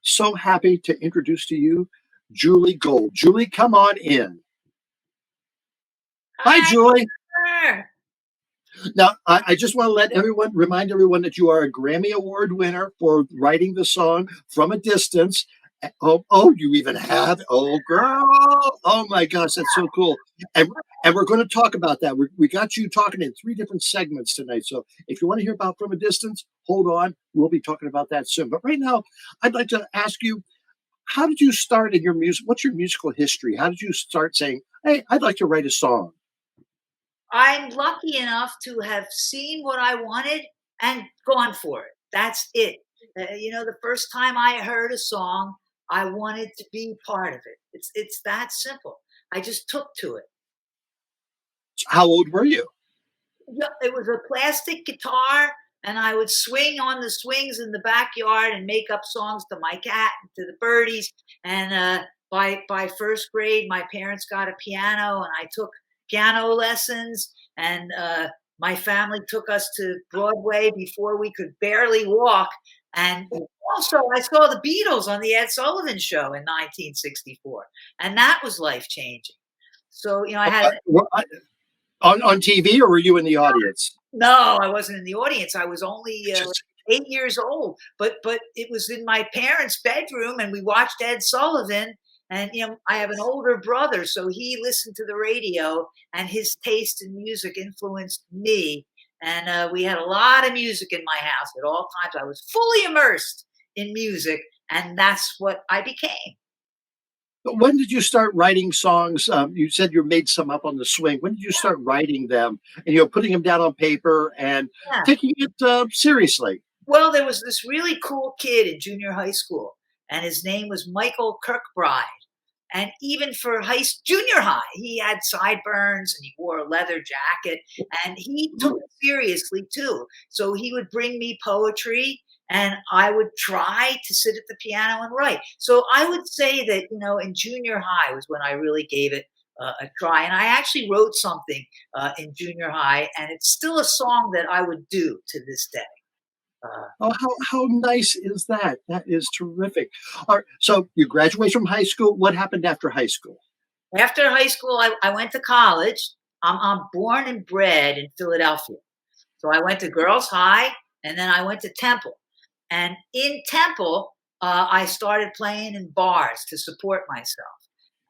So happy to introduce to you Julie Gold. Julie, come on in. Hi, Hi, Julie. sir. Now, I just want to remind everyone that you are a Grammy Award winner for writing the song From a Distance. Oh, you even have, oh, girl. Oh, my gosh, that's so cool. And, and we're going to talk about that. We got you talking in three different segments tonight. So if you want to hear about From a Distance, hold on. We'll be talking about that soon. But right now, I'd like to ask you, how did you start in your music? What's your musical history? How did you start saying, hey, I'd like to write a song? I'm lucky enough to have seen what I wanted and gone for it. That's it. The first time I heard a song, I wanted to be part of it. It's that simple. I just took to it. How old were you? Yeah, it was a plastic guitar, and I would swing on the swings in the backyard and make up songs to my cat and to the birdies. And by first grade, my parents got a piano, and I took piano lessons. And my family took us to Broadway before we could barely walk. And also, I saw the Beatles on the Ed Sullivan Show in 1964, and that was life changing. So, I had On TV, or were you in the audience? No, I wasn't in the audience. I was only Just 8 years old, but it was in my parents' bedroom, and we watched Ed Sullivan. And I have an older brother, so he listened to the radio, and his taste in music influenced me. And we had a lot of music in my house at all times. I was fully immersed in music, and that's what I became. But when did you start writing songs? You said you made some up on the swing. When did you start writing them and putting them down on paper and Yeah. taking it seriously? Well, there was this really cool kid in junior high school, and his name was Michael Kirkbride. And even for junior high, he had sideburns and he wore a leather jacket, and he took it seriously too. So he would bring me poetry, and I would try to sit at the piano and write. So I would say that, in junior high was when I really gave it a try. And I actually wrote something in junior high, and it's still a song that I would do to this day. Uh, Oh, how nice is that? That is terrific. All right, so you graduate from high school. What happened after high school? After high school, I went to college. I'm born and bred in Philadelphia. So I went to Girls High, and then I went to Temple. And in Temple, I started playing in bars to support myself.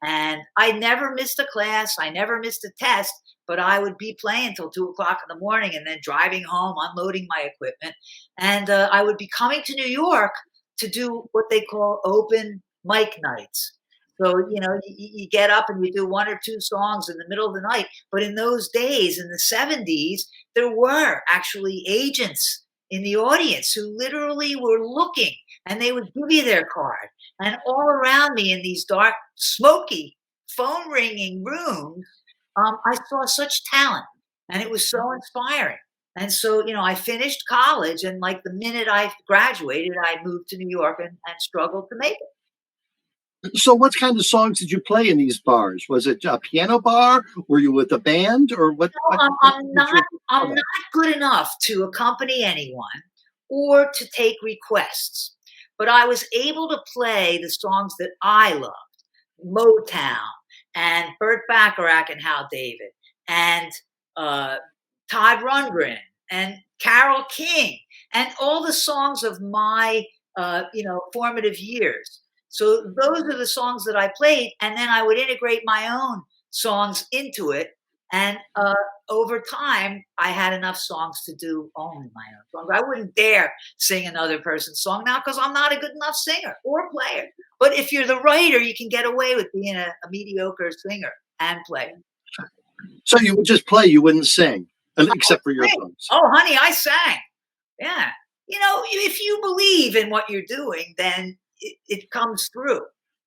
And I never missed a class. I never missed a test, but I would be playing till 2 o'clock in the morning and then driving home, unloading my equipment. And I would be coming to New York to do what they call open mic nights. So, you get up and you do one or two songs in the middle of the night. But in those days, in the 70s, there were actually agents in the audience who literally were looking, and they would give you their card. And all around me in these dark, smoky, phone ringing rooms, I saw such talent, and it was so inspiring. And so, I finished college, and like the minute I graduated, I moved to New York and struggled to make it. So, what kind of songs did you play in these bars? Was it a piano bar? Were you with a band, or what? No, I'm not good enough to accompany anyone or to take requests, but I was able to play the songs that I loved, Motown and Burt Bacharach and Hal David and uh, Todd Rundgren and Carole King and all the songs of my formative years. So those are the songs that I played, and then I would integrate my own songs into it. And over time, I had enough songs to do only my own songs. I wouldn't dare sing another person's song now because I'm not a good enough singer or player. But if you're the writer, you can get away with being a mediocre singer and player. So you would just play, you wouldn't sing, except for your songs. Oh, honey, I sang. Yeah. If you believe in what you're doing, then it comes through.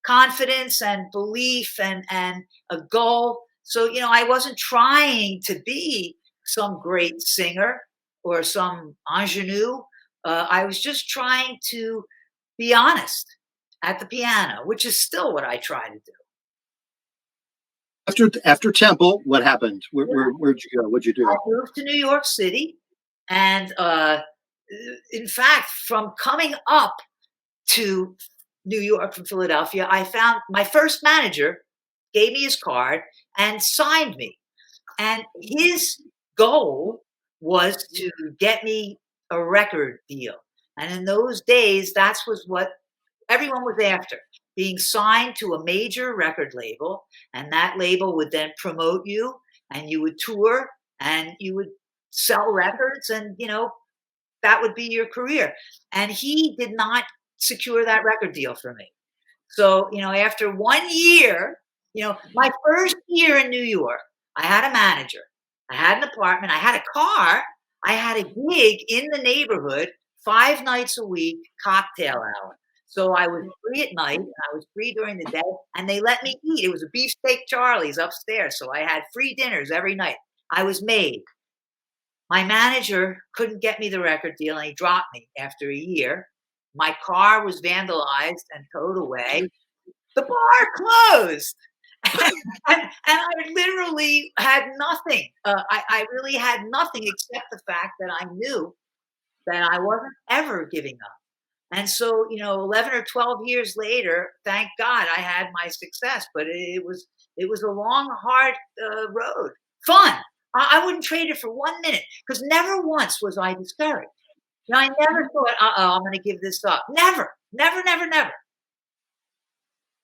Confidence and belief and a goal. So, I wasn't trying to be some great singer or some ingenue. I was just trying to be honest at the piano, which is still what I try to do. After Temple, what happened? Where'd you go? What'd you do? I moved to New York City, and in fact, from coming up to New York from Philadelphia, I found my first manager gave me his card and signed me. And his goal was to get me a record deal. And in those days, that's was what everyone was after, being signed to a major record label, and that label would then promote you, and you would tour, and you would sell records, and that would be your career. And he did not secure that record deal for me. So, after 1 year, my first year in New York, I had a manager, I had an apartment, I had a car, I had a gig in the neighborhood 5 nights a week, cocktail hour. So I was free at night, and I was free during the day, and they let me eat. It was a beefsteak Charlie's upstairs, so I had free dinners every night. I was made. My manager couldn't get me the record deal, and he dropped me after a year. My car was vandalized and towed away. The bar closed. And I literally had nothing. I really had nothing except the fact that I knew that I wasn't ever giving up. And so, 11 or 12 years later, thank God I had my success, but it was a long, hard road. Fun. I wouldn't trade it for 1 minute because never once was I discouraged. I never thought, I'm going to give this up. Never, never, never, never.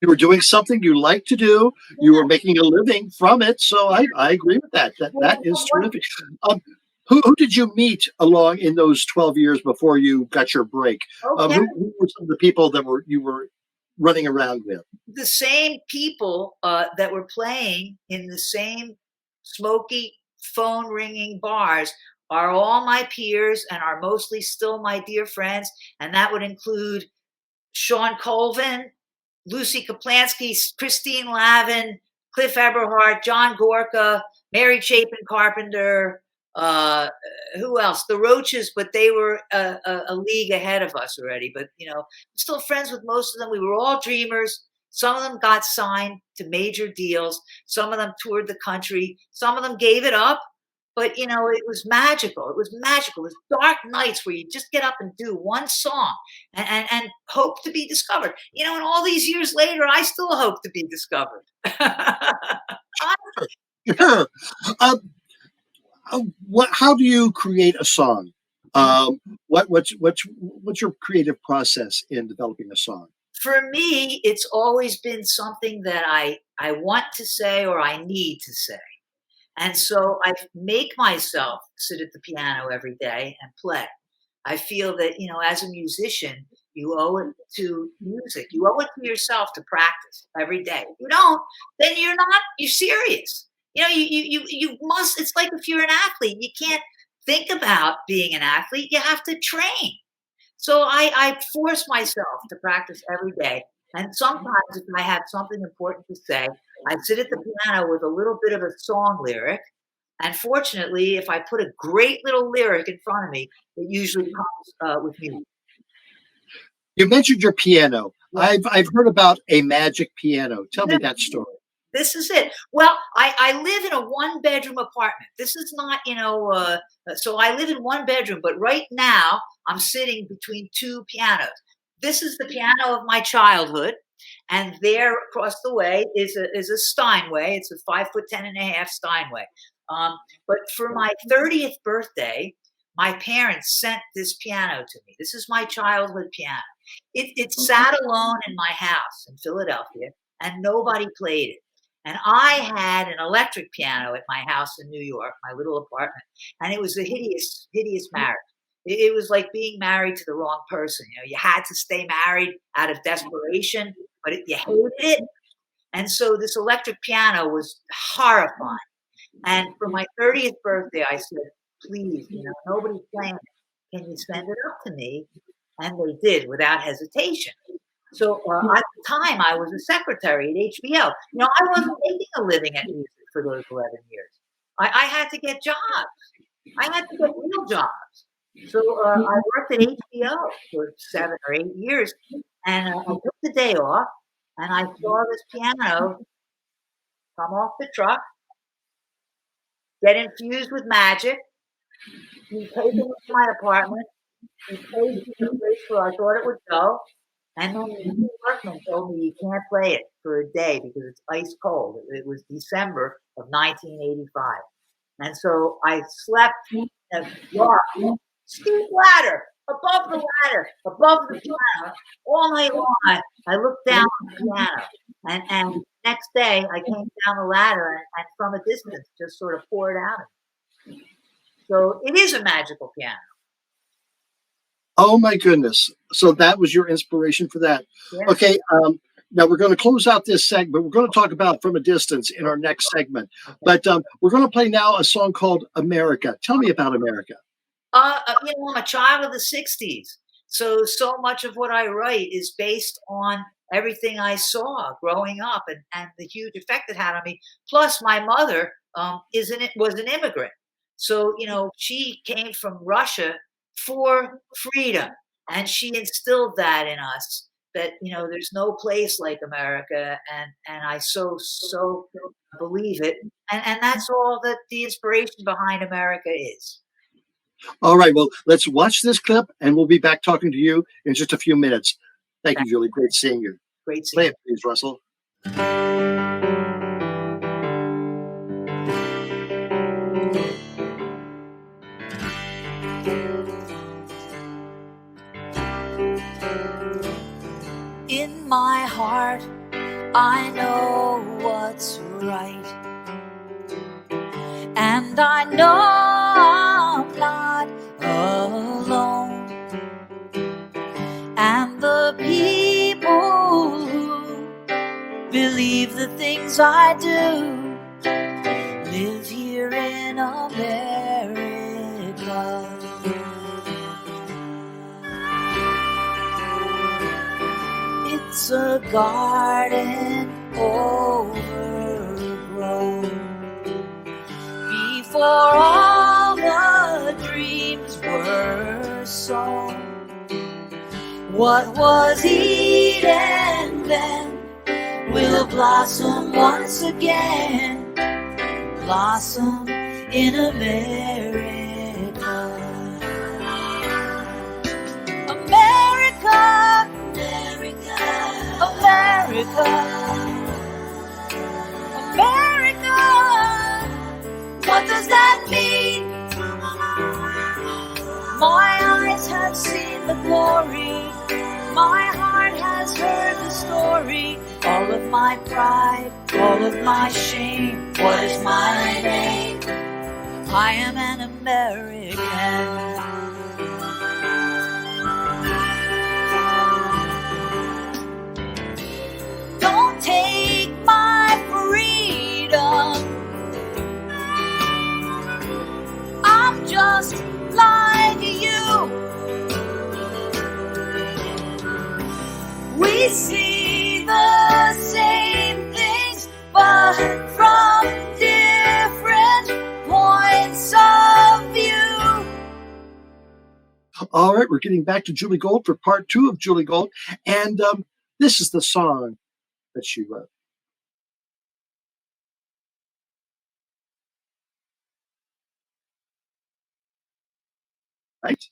You were doing something you like to do. You were making a living from it. So I agree with that. That is terrific. Um, who did you meet along in those 12 years before you got your break? Okay. Who were some of the people that you were running around with? The same people that were playing in the same smoky phone ringing bars are all my peers and are mostly still my dear friends. And that would include Sean Colvin, Lucy Kaplansky, Christine Lavin, Cliff Eberhardt, John Gorka, Mary Chapin Carpenter, uh, who else? The Roaches, but they were a league ahead of us already. But I'm still friends with most of them. We were all dreamers. Some of them got signed to major deals. Some of them toured the country. Some of them gave it up. But it was magical. It was magical. It was dark nights where you just get up and do one song and hope to be discovered. And all these years later, I still hope to be discovered. Sure. Um, what? How do you create a song? What's your creative process in developing a song? For me, it's always been something that I want to say or I need to say. And so I make myself sit at the piano every day and play. I feel that, as a musician, you owe it to music. You owe it to yourself to practice every day. If you don't, then you're serious. You must, it's like if you're an athlete, you can't think about being an athlete. You have to train. So I force myself to practice every day. And sometimes if I have something important to say, I sit at the piano with a little bit of a song lyric. And fortunately, if I put a great little lyric in front of me, it usually comes with music. You mentioned your piano. Yeah. I've heard about a magic piano. Tell me that story. This is it. Well, I live in a one-bedroom apartment. This is not, so I live in one bedroom, but right now I'm sitting between two pianos. This is the piano of my childhood, and there across the way is a Steinway. It's a 5'10.5" Steinway. But for my 30th birthday, my parents sent this piano to me. This is my childhood piano. It sat alone in my house in Philadelphia, and nobody played it. And I had an electric piano at my house in New York, my little apartment, and it was a hideous, hideous marriage. It was like being married to the wrong person. You had to stay married out of desperation, but you hated it. And so this electric piano was horrifying. And for my 30th birthday, I said, please, nobody's playing it. Can you send it up to me? And they did without hesitation. So at the time, I was a secretary at HBO. I wasn't making a living at music for those 11 years. I had to get jobs. I had to get real jobs. So I worked at HBO for 7 or 8 years, and I took the day off, and I saw this piano come off the truck, get infused with magic, be taken to my apartment, be placed in the place where I thought it would go, And then the workman told me you can't play it for a day because it's ice cold. It was December of 1985. And so I slept in a dark, steep ladder, above the piano, all night long. I looked down at the piano, and next day I came down the ladder and from a distance just sort of poured out of me. So it is a magical piano. Oh my goodness. So that was your inspiration for that. Yeah. Okay. Now we're going to close out this segment. We're going to talk about From a Distance in our next segment. Okay. But we're going to play now a song called America. Tell me about America. I'm a child of the '60s, so much of what I write is based on everything I saw growing up and the huge effect it had on me. Plus, my mother was an immigrant, so she came from Russia for freedom, and she instilled that in us. That there's no place like America, and I so believe it, and that's all that the inspiration behind America is. All right. Well, let's watch this clip and we'll be back talking to you in just a few minutes. Thank you, Julie. Great seeing you. Great Play seeing it, please, Russell. In my heart, I know what's right, and I know I'm not alone. And the people who believe the things I do live here in America. It's a garden overgrown. Before all the dreams were sown, what was Eden then will blossom once again, blossom in America. America, America, America, what does that mean? My eyes have seen the glory, my heart has heard the story. All of my pride, all of my shame, what is my name? I am an American. Don't take my freedom. I'm just like you. We see the same things, but from different points of view. All right. We're getting back to Julie Gold for part 2 of Julie Gold. And this is the song that she wrote. Right?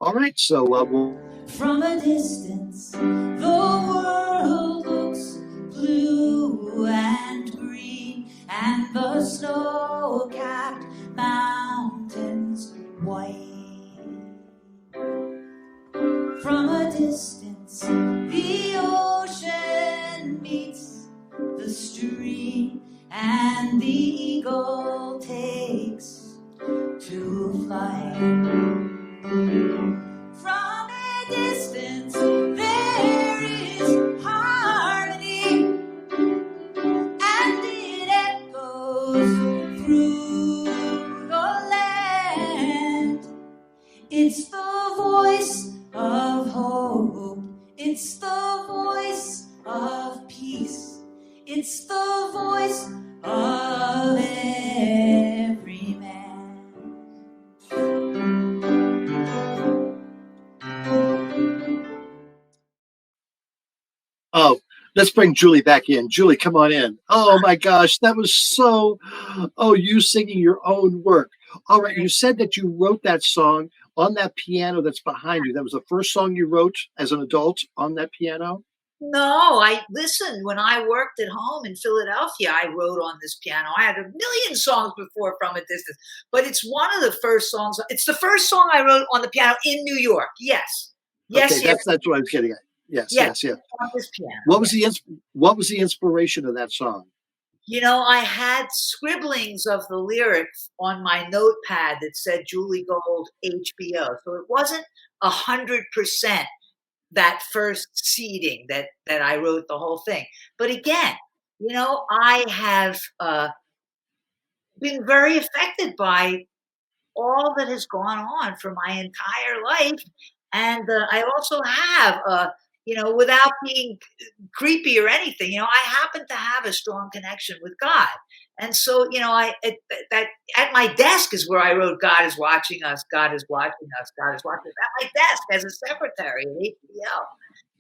All right. So we'll. From a distance, the world looks blue and green, and the snow-capped mountains white. From a distance, the ocean meets the stream, and the eagle takes to flight. From a distance, there is harmony, and it echoes through the land. It's the voice of hope, it's the voice of peace, it's the voice of every man. Oh, let's bring Julie back in. Julie, come on in. Oh my gosh, that was so. Oh, you singing your own work. All right, you said that you wrote that song on that piano that's behind you, that was the first song you wrote as an adult on that piano? No, I listened when I worked at home in Philadelphia. I wrote on this piano. I had a million songs before From a Distance, but it's one of the first songs. It's the first song I wrote on the piano in New York. Yes, Okay, yes, yes, that's what I was getting at. Yes, yes, yes, yes. on this piano. What was Yes. what was the inspiration of that song? I had scribblings of the lyrics on my notepad that said Julie Gold HBO. So it wasn't 100% that first seeding that I wrote the whole thing. But again, I have been very affected by all that has gone on for my entire life. And I also have, without being creepy or anything, I happen to have a strong connection with God. And so, that at my desk is where I wrote, God is watching us, God is watching us, God is watching us, at my desk as a secretary at HBL.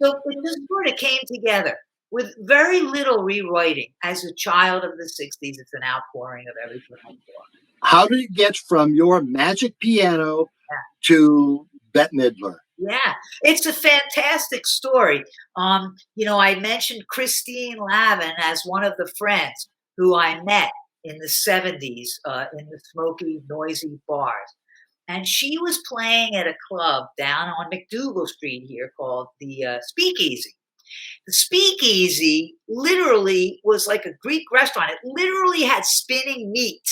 So it just sort of came together with very little rewriting. As a child of the 60s, it's an outpouring of everything I saw. How did it get from your magic piano Yeah. to Bette Midler? Yeah, it's a fantastic story. I mentioned Christine Lavin as one of the friends who I met in the 70s in the smoky, noisy bars. And she was playing at a club down on McDougal Street here called the Speakeasy. The Speakeasy literally was like a Greek restaurant. It literally had spinning meat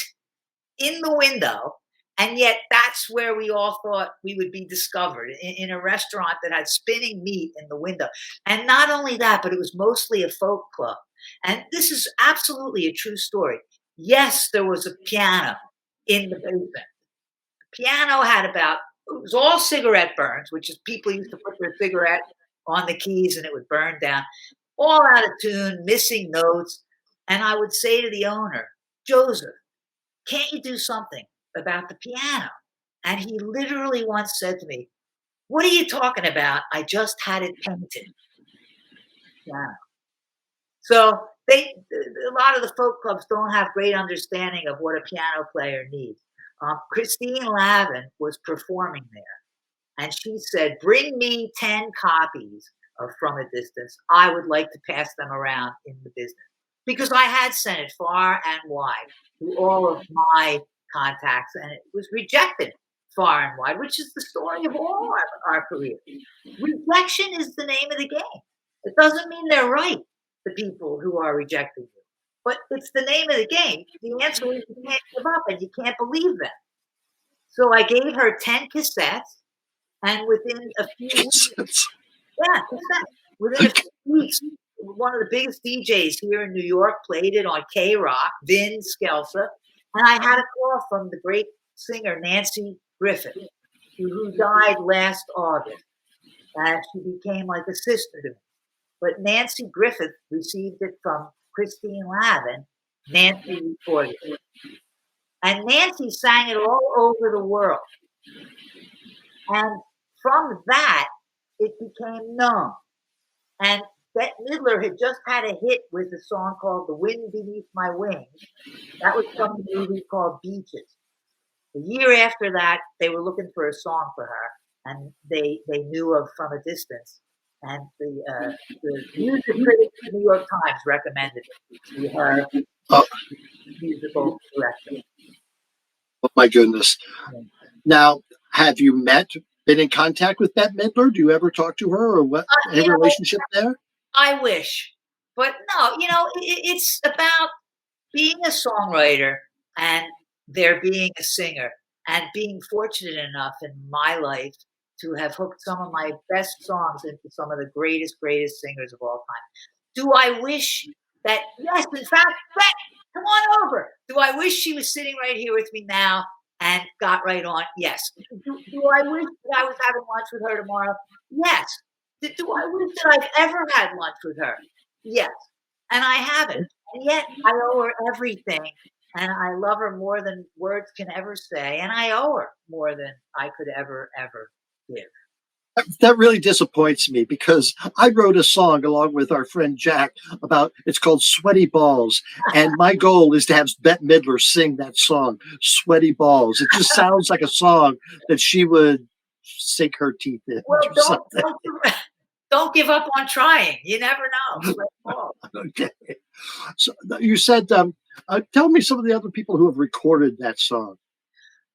in the window. And yet that's where we all thought we would be discovered in a restaurant that had spinning meat in the window. And not only that, but it was mostly a folk club. And this is absolutely a true story. Yes, there was a piano in the basement. The piano had it was all cigarette burns, which is people used to put their cigarette on the keys and it would burn down. All out of tune, missing notes. And I would say to the owner, Joseph, can't you do something about the piano? And he literally once said to me, what are you talking about? I just had it painted. Yeah. So a lot of the folk clubs don't have great understanding of what a piano player needs. Christine Lavin was performing there, and she said, bring me 10 copies of From a Distance. I would like to pass them around in the business. Because I had sent it far and wide to all of my contacts, and it was rejected far and wide, which is the story of all our careers. Rejection is the name of the game. It doesn't mean they're right, the people who are rejecting you, but it's the name of the game. The answer is you can't give up and you can't believe them. So I gave her 10 cassettes, and within a few weeks, within a few weeks, one of the biggest DJs here in New York played it on K-Rock, Vin Skelsa, and I had a call from the great singer Nancy Griffith, who died last August, and she became like a sister to me. But Nancy Griffith received it from Christine Lavin. Nancy recorded it. And Nancy sang it all over the world. And from that, it became known. And Bette Midler had just had a hit with a song called The Wind Beneath My Wings. That was from the movie called Beaches. A year after that, they were looking for a song for her, and they knew of From a Distance. And the music critic of the New York Times recommended it to her musical director. Oh my goodness. Now, have you been in contact with Bette Midler? Do you ever talk to her, or what? Any relationship there? I wish. But no, it's about being a songwriter and there being a singer, and being fortunate enough in my life to have hooked some of my best songs into some of the greatest singers of all time. Do I wish that, yes, in fact, Bette, come on over. Do I wish she was sitting right here with me now and got right on? Yes. Do I wish that I was having lunch with her tomorrow? Yes. Do I wish that I've ever had lunch with her? Yes. And I haven't. And yet I owe her everything. And I love her more than words can ever say. And I owe her more than I could ever give. That really disappoints me, because I wrote a song along with our friend Jack it's called Sweaty Balls. And my goal is to have Bette Midler sing that song, Sweaty Balls. It just sounds like a song that she would sink her teeth in Well, or something. don't give up on trying. You never know. Okay. So you said, tell me some of the other people who have recorded that song.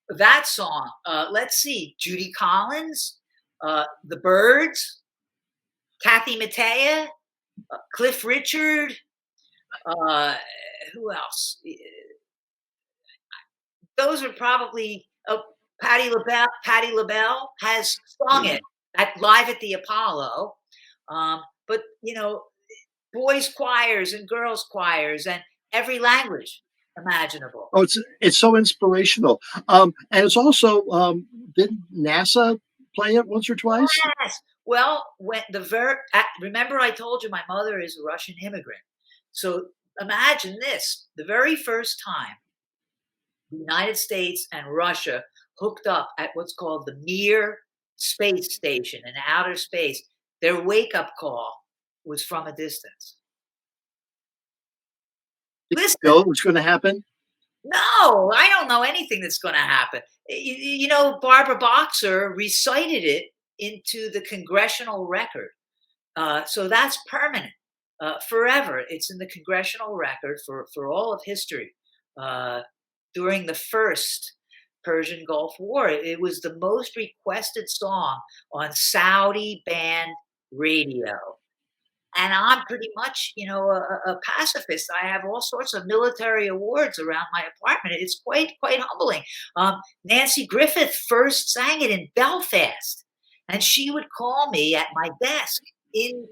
That song, let's see, Judy Collins, The Byrds, Kathy Mattea, Cliff Richard, uh, who else? Those are probably Patti LaBelle. Patti LaBelle has sung it live at the Apollo. But boys choirs and girls choirs and every language imaginable. Oh, it's so inspirational. And it's also didn't NASA play it once or twice? Yes. Well, when remember I told you my mother is a Russian immigrant. So imagine this: the very first time the United States and Russia hooked up at what's called the Mir space station in outer space, their wake-up call was from a distance. Listen, you know what's going to happen? No, I don't know anything that's going to happen. Barbara Boxer recited it into the congressional record. So that's permanent, forever. It's in the congressional record for all of history. During the first Persian Gulf War, it was the most requested song on Saudi band radio. And I'm pretty much, a pacifist. I have all sorts of military awards around my apartment. It's quite humbling. Nancy Griffith first sang it in Belfast, and she would call me at my desk in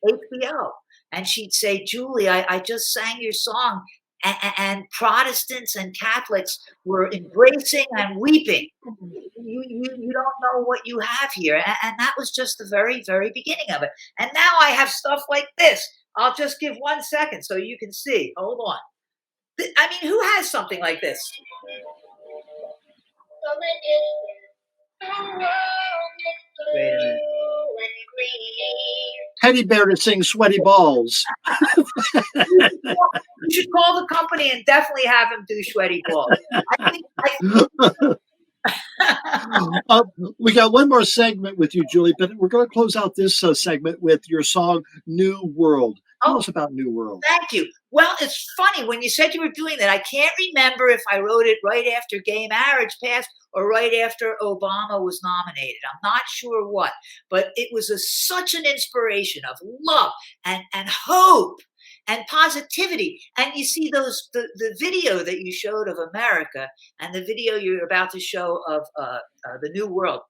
HBO, and she'd say, "Julie, I just sang your song, and Protestants and Catholics were embracing and weeping. You don't know what you have here." And that was just the very, very beginning of it. And now I have stuff like this. I'll just give 1 second so you can see. Hold on. I mean, who has something like this? Wait a minute. Teddy Bear to sing Sweaty Balls. You should call the company and definitely have him do Sweaty Balls. We got one more segment with you, Julie, but we're going to close out this segment with your song New World. Tell us about New World. Thank you. Well, it's funny, when you said you were doing that, I can't remember if I wrote it right after gay marriage passed or right after Obama was nominated. I'm not sure what, but it was such an inspiration of love and hope and positivity. And you see the video that you showed of America and the video you're about to show of the New World.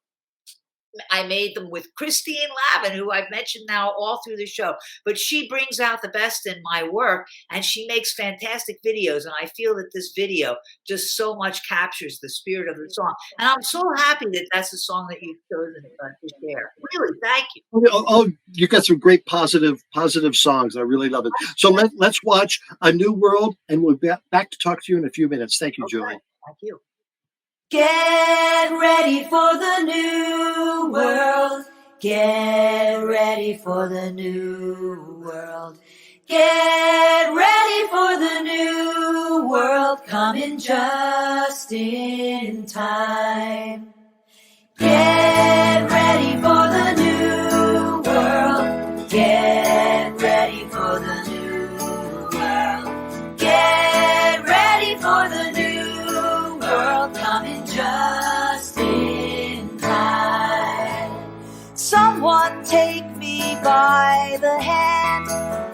I made them with Christine Lavin, who I've mentioned now all through the show. But she brings out the best in my work, and she makes fantastic videos. And I feel that this video just so much captures the spirit of the song. And I'm so happy that that's the song that you've chosen to share. Really, thank you. Oh, you got some great positive songs. I really love it. So let's watch A New World, and we'll be back to talk to you in a few minutes. Thank you, Julie. Thank you. Get ready for the new world. Get ready for the new world. Get ready for the new world coming just in time. Get ready for the new world. Get ready for the new world. Get ready for the new world coming just in time. Someone take me by the hand,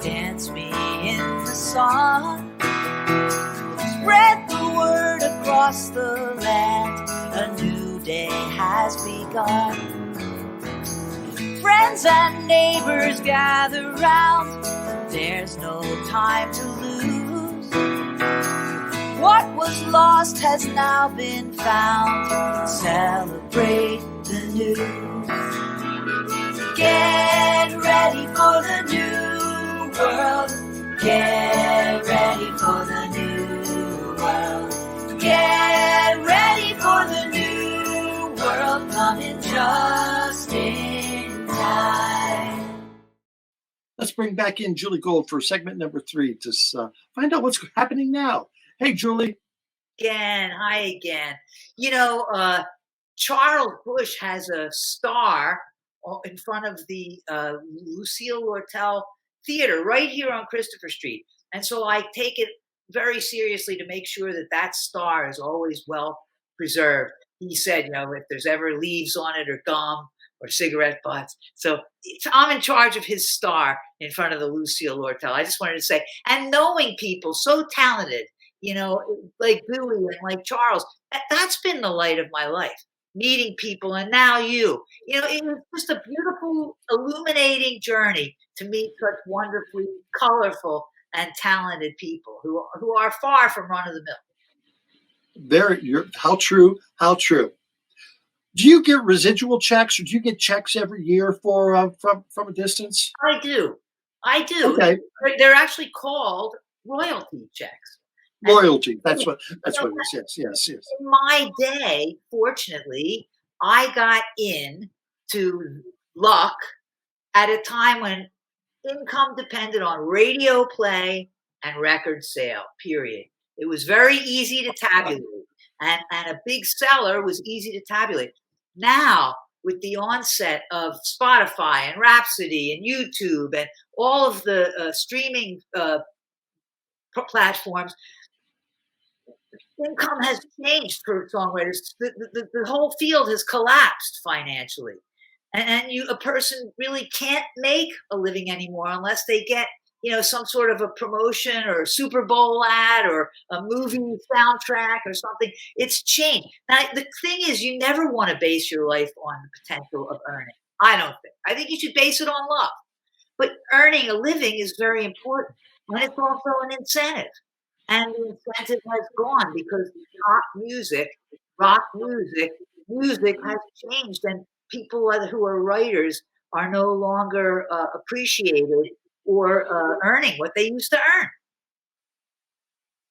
dance me in the sun. Spread the word across the land, a new day has begun. Friends and neighbors gather round, there's no time to lose. What was lost has now been found. Celebrate the news. Get ready for the new world. Get ready for the new world. Get ready for the new world coming just in time. Let's bring back in Julie Gold for segment number 3 to find out what's happening now. Hey, Julie. Hi again. Charles Bush has a star in front of the Lucille Lortel Theater right here on Christopher Street. And so I take it very seriously to make sure that that star is always well preserved. He said, if there's ever leaves on it or gum or cigarette butts. So I'm in charge of his star in front of the Lucille Lortel. I just wanted to say, and knowing people so talented, like Billy and like Charles, that's been the light of my life. Meeting people, and now you. It was just a beautiful, illuminating journey to meet such wonderfully colorful and talented people who are far from run of the mill. How true, how true. Do you get residual checks, or do you get checks every year for from a distance? I do. Okay. They're actually called royalty checks. Loyalty. That's what it is. Yes. In my day, fortunately, I got into luck at a time when income depended on radio play and record sale, period. It was very easy to tabulate, and a big seller was easy to tabulate. Now, with the onset of Spotify and Rhapsody and YouTube and all of the streaming platforms, income has changed for songwriters. The whole field has collapsed financially. And a person really can't make a living anymore unless they get, some sort of a promotion or a Super Bowl ad or a movie soundtrack or something. It's changed. Now, the thing is, you never want to base your life on the potential of earning. I don't think. I think you should base it on love. But earning a living is very important. And it's also an incentive. And the incentive has gone because rock music has changed, and people who are writers are no longer appreciated or earning what they used to earn.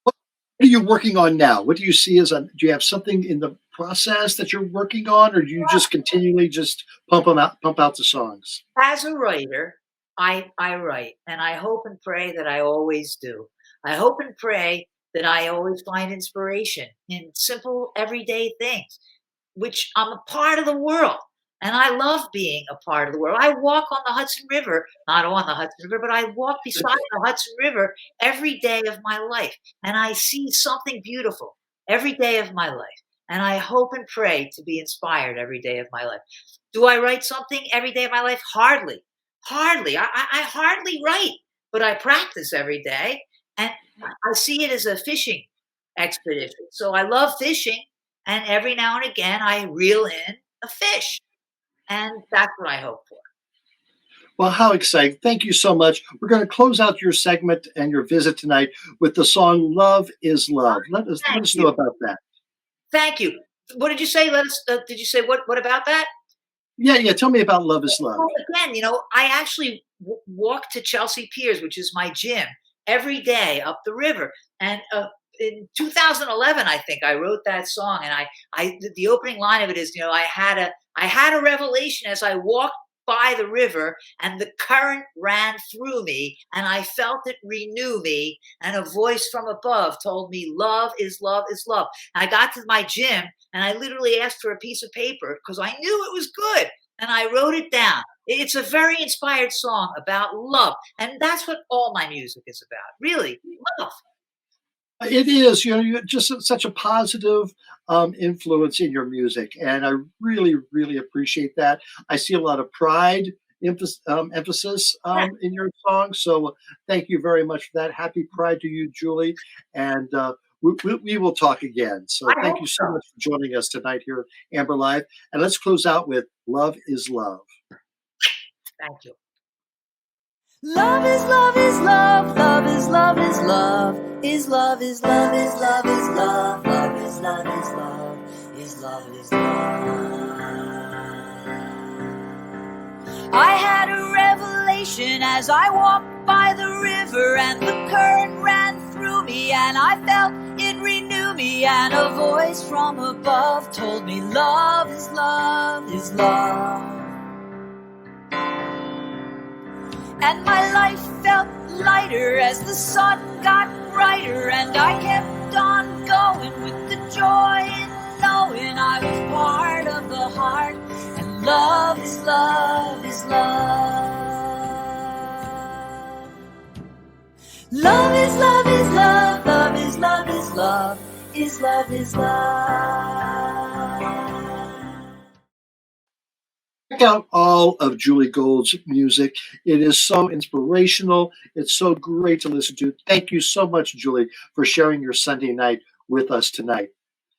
What are you working on now? What do you see do you have something in the process that you're working on, or do you just continually just pump out the songs? As a writer, I write, and I hope and pray that I always do. I hope and pray that I always find inspiration in simple, everyday things, which I'm a part of the world. And I love being a part of the world. I walk on the Hudson River, not on the Hudson River, but I walk beside the Hudson River every day of my life. And I see something beautiful every day of my life. And I hope and pray to be inspired every day of my life. Do I write something every day of my life? Hardly. I hardly write, but I practice every day. And I see it as a fishing expedition. So I love fishing. And every now and again, I reel in a fish. And that's what I hope for. Well, how exciting. Thank you so much. We're going to close out your segment and your visit tonight with the song Love is Love. Let us know about that. Thank you. What did you say? Did you say what about that? Yeah. Tell me about Love is Love. Well, again, I actually walk to Chelsea Piers, which is my gym, every day up the river. And in 2011, I think I wrote that song. And the opening line of it is, I had a revelation as I walked by the river, and the current ran through me, and I felt it renew me, and a voice from above told me, love is love is love. And I got to my gym, and I literally asked for a piece of paper because I knew it was good, and I wrote it down. It's a very inspired song about love, and that's what all my music is about, really, love. It is, you're just such a positive influence in your music, and I really, really appreciate that. I see a lot of pride emphasis in your song, so thank you very much for that. Happy Pride to you, Julie, and we will talk again. So thank you so much for joining us tonight here at Amber Live, and let's close out with Love is Love. Thank you. Love is love is love, love is love is love, is love is love is love is love, love is love is love, is love is love. I had a revelation as I walked by the river, and the current ran through me, and I felt it renew me, and a voice from above told me love is love is love. And my life felt lighter as the sun got brighter, and I kept on going with the joy in knowing I was part of the heart. And love is love is love. Love is love is love. Love is love is love. Is love is love. Check out all of Julie Gold's music. It is so inspirational. It's so great to listen to. Thank you so much, Julie, for sharing your Sunday night with us tonight.